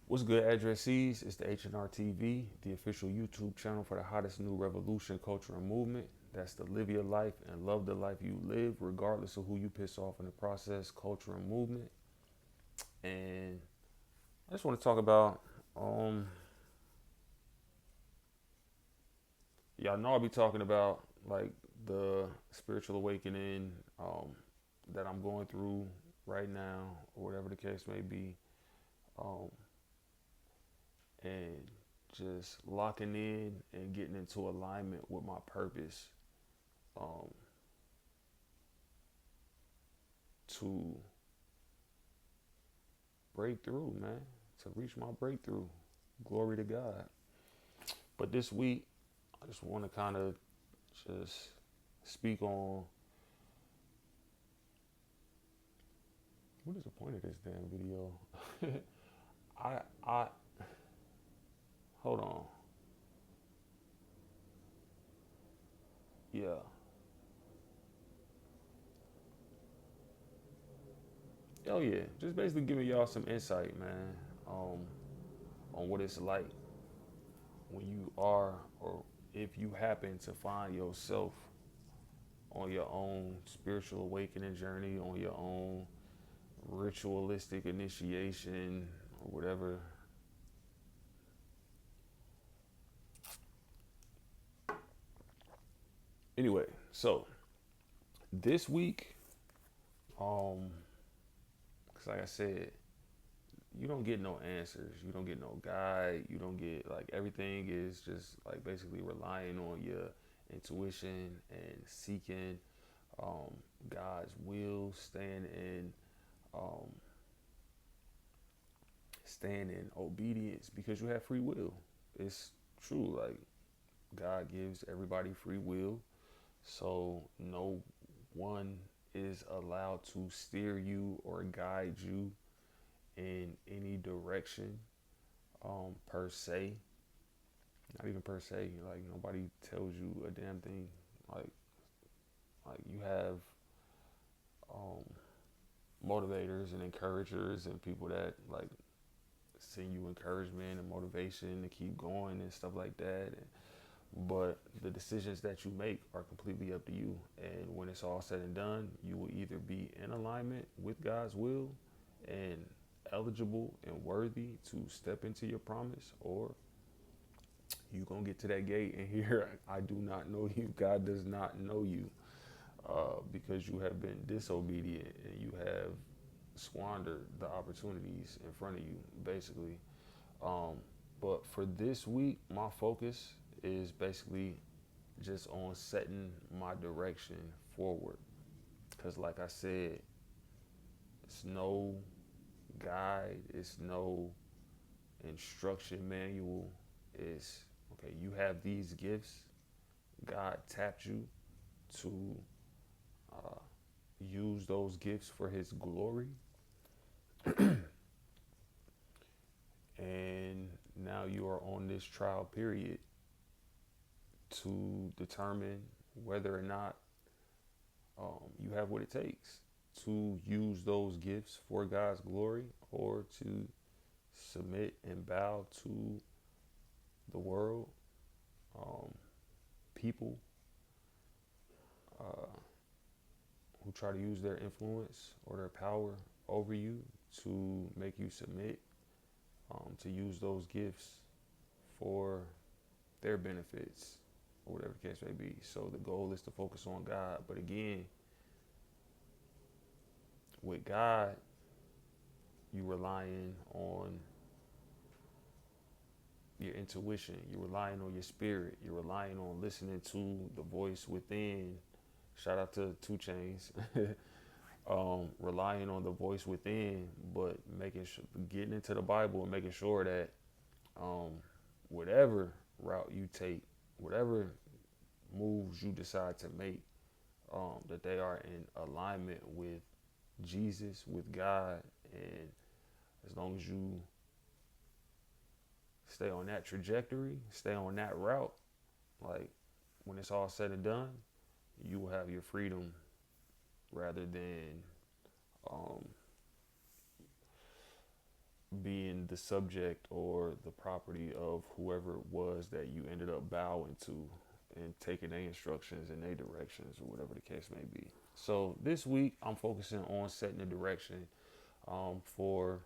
What's good, addressees? It's the H&R TV, the official YouTube channel for the hottest new revolution, culture, and movement. That's to live your life and love the life you live, regardless of who you piss off in the process, culture, and movement. And I just want to talk about, um, y'all know I'll be talking about like the spiritual awakening that I'm going through right now, or whatever the case may be. Um, and just locking in and getting into alignment with my purpose um, to break through, man, to reach my breakthrough. Glory to God. But this week, I just want to kind of just speak on what is the point of this damn video? I hold on. Yeah. Oh yeah. Just basically giving y'all some insight, man, um, on what it's like when you are, or if you happen to find yourself on your own spiritual awakening journey, on your own ritualistic initiation, or whatever. Anyway, so this week, um, cause like I said, you don't get no answers, you don't get no guide, you don't get like everything is just like basically relying on your intuition and seeking um, God's will, um, staying in obedience because you have free will. It's true, like God gives everybody free will, so no one is allowed to steer you or guide you in any direction, per se. Not even per se. Like nobody tells you a damn thing. Like like you have um, motivators and encouragers and people that like send you encouragement and motivation to keep going and stuff like that. But the decisions that you make are completely up to you. And when it's all said and done, you will either be in alignment with God's will and eligible and worthy to step into your promise, or you gonna get to that gate and hear, "I do not know you." God does not know you, because you have been disobedient and you have squandered the opportunities in front of you, basically. Um, but for this week, my focus is basically just on setting my direction forward. Because, like I said, it's no guide, it's no instruction manual. It's okay, you have these gifts. God tapped you to uh, use those gifts for His glory. And now you are on this trial period to determine whether or not you have what it takes to use those gifts for God's glory, or to submit and bow to the world, um, people uh, who try to use their influence or their power over you to make you submit, to use those gifts for their benefits, or whatever the case may be. So the goal is to focus on God. But again, with God, you relying on your intuition, you're relying on your spirit, you're relying on listening to the voice within. Shout out to 2 Chainz. Relying on the voice within, but making sure, getting into the Bible and making sure that um, whatever route you take, whatever moves you decide to make, that they are in alignment with Jesus, with God. And as long as you stay on that trajectory, stay on that route, like when it's all said and done, you will have your freedom, rather than um, being the subject or the property of whoever it was that you ended up bowing to and taking their instructions and their directions or whatever the case may be. So this week I'm focusing on setting a direction for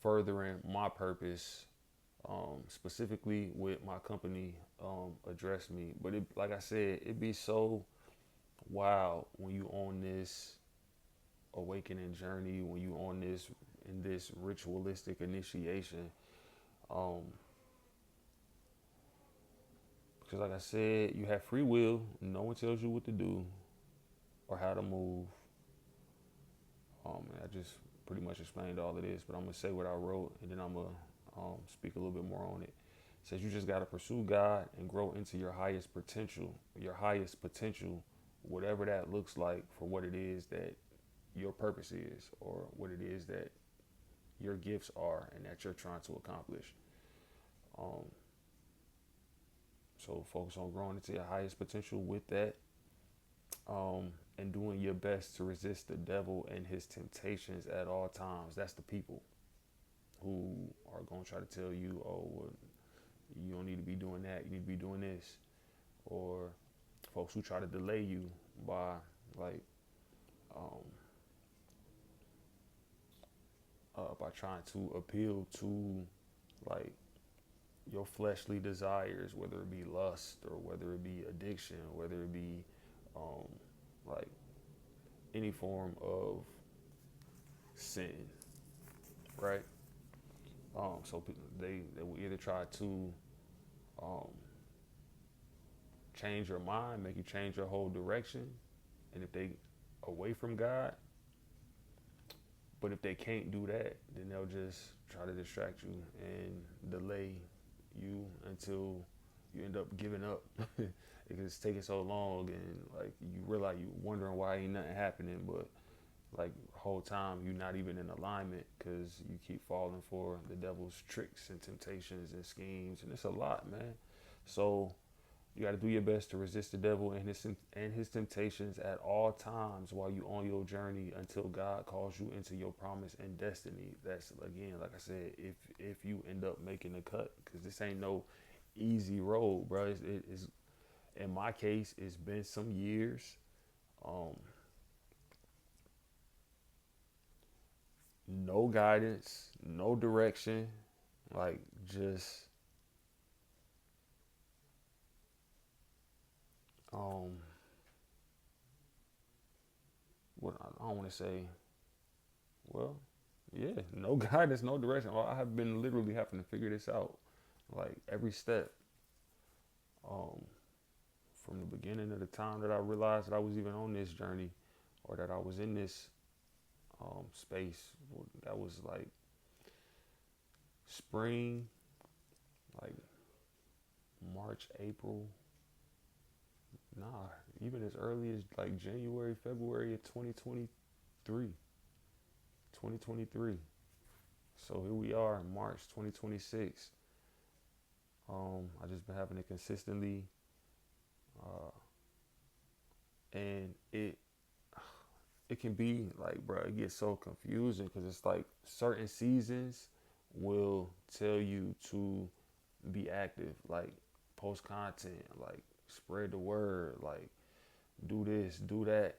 furthering my purpose, specifically with my company, Address Me. But it, like I said, it'd be so wild when you on this awakening journey, when you on this in this ritualistic initiation. Um, because like I said, you have free will. No one tells you what to do or how to move. I just pretty much explained all of this, but I'm gonna say what I wrote, and then I'm gonna speak a little bit more on it. It says you just gotta pursue God and grow into your highest potential. Your highest potential, whatever that looks like, for what it is that your purpose is, or what it is that your gifts are, and that you're trying to accomplish. Um, so focus on growing into your highest potential with that, and doing your best to resist the devil and his temptations at all times. That's the people who are going to try to tell you, oh, well, you don't need to be doing that. You need to be doing this. Or folks who try to delay you by like um, by trying to appeal to like your fleshly desires, whether it be lust or whether it be addiction, whether it be um, like any form of sin, right? So they will either try to um, change your mind, make you change your whole direction, and if they away from God, but if they can't do that, then they'll just try to distract you and delay you until you end up giving up. It's taking so long, and like you realize you wondering why ain't nothing happening, but like the whole time you're not even in alignment because you keep falling for the devil's tricks and temptations and schemes, and it's a lot, man. So you got to do your best to resist the devil and his temptations at all times while you on your journey until God calls you into your promise and destiny. That's again, like I said, if you end up making the cut, because this ain't no easy road, bro. It is, in my case, it's been some years. Um, no guidance, no direction, like just um, what I don't want to say. Well, yeah, no guidance, no direction. Well, I have been literally having to figure this out, like every step, um, from the beginning of the time that I realized that I was even on this journey, or that I was in this space. That was like spring, like March, April. Nah, even as early as like January, February of 2023. 2023. So here we are in March 2026. I just been having it consistently, uh, and it can be like, bro, it gets so confusing because it's like certain seasons will tell you to be active, like post content, like spread the word, like do this, do that,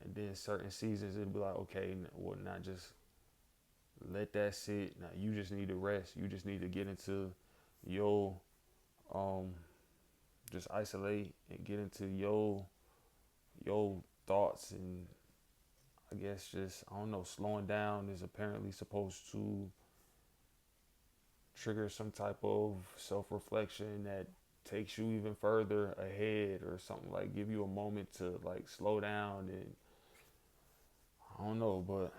and then certain seasons it'll be like, okay, well, not just let that sit. Now you just need to rest. You just need to get into your um just isolate and get into your thoughts, and I guess just I don't know, slowing down is apparently supposed to trigger some type of self-reflection that takes you even further ahead, or something, like give you a moment to like slow down. And I don't know, but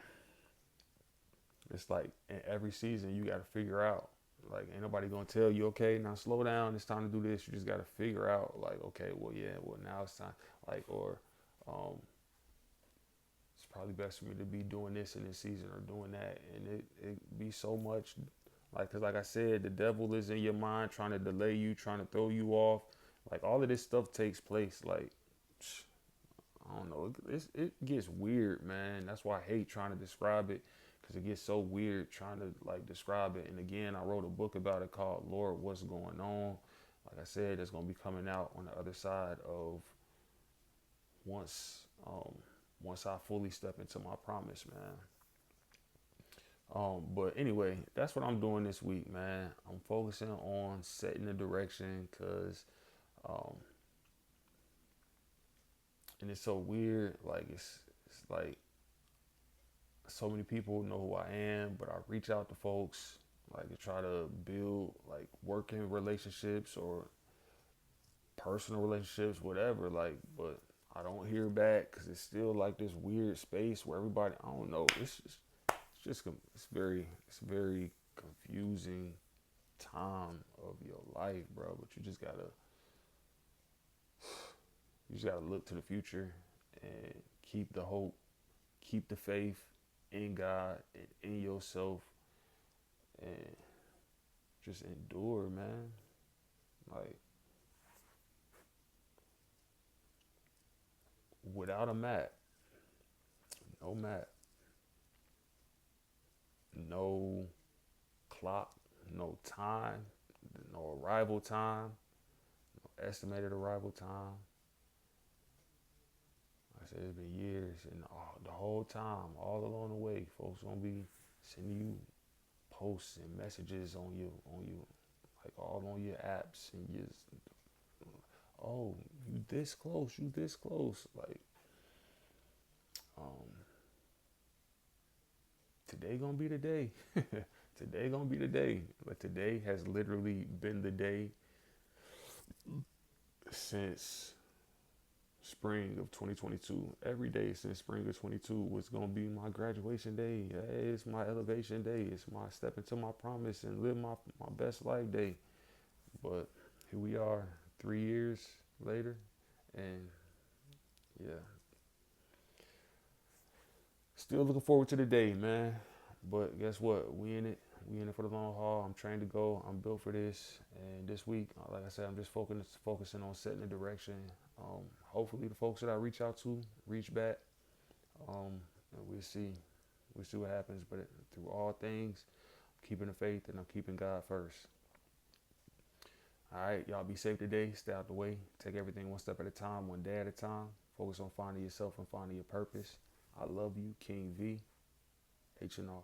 it's like in every season you got to figure out, like ain't nobody gonna tell you, okay, now slow down, it's time to do this. You just got to figure out, like, okay, well, yeah, well, now it's time, like, or um it's probably best for me to be doing this in this season or doing that. And it be so much, like, because like I said, the devil is in your mind trying to delay you, trying to throw you off. Like all of this stuff takes place, like, I don't know, it gets weird, man. That's why I hate trying to describe it, because it gets so weird trying to like describe it. And again, I wrote a book about it called Lord, What's Going On. Like I said, it's gonna be coming out on the other side of once once I fully step into my promise, man. But anyway, that's what I'm doing this week, man. I'm focusing on setting the direction, cause um, and it's so weird. Like it's like so many people know who I am, but I reach out to folks like to try to build like working relationships or personal relationships, whatever. Like, but I don't hear back because it's still like this weird space where everybody, I don't know. It's very confusing time of your life, bro. But you just gotta look to the future and keep the hope, keep the faith in God and in yourself, and just endure, man. Like without a map, no map, no clock, no time, no arrival time, no estimated arrival time. Like I said, it's been years, and the whole time, all along the way, folks gonna be sending you posts and messages on you, like all on your apps, and you just, oh, you this close, like um, today gonna be the day. Today gonna be the day. But today has literally been the day since spring of 2022. Every day since spring of 22 was gonna be my graduation day. Hey, it's my elevation day. It's my step into my promise and live my best life day. But here we are, 3 years later, and yeah, still looking forward to the day, man. But guess what? We in it. We in it for the long haul. I'm trained to go. I'm built for this. And this week, like I said, I'm just focusing on setting the direction. Hopefully, the folks that I reach out to reach back. And we'll see. We'll see what happens. But through all things, I'm keeping the faith and I'm keeping God first. All right, y'all be safe today. Stay out the way. Take everything one step at a time, one day at a time. Focus on finding yourself and finding your purpose. I love you, King V, H&R.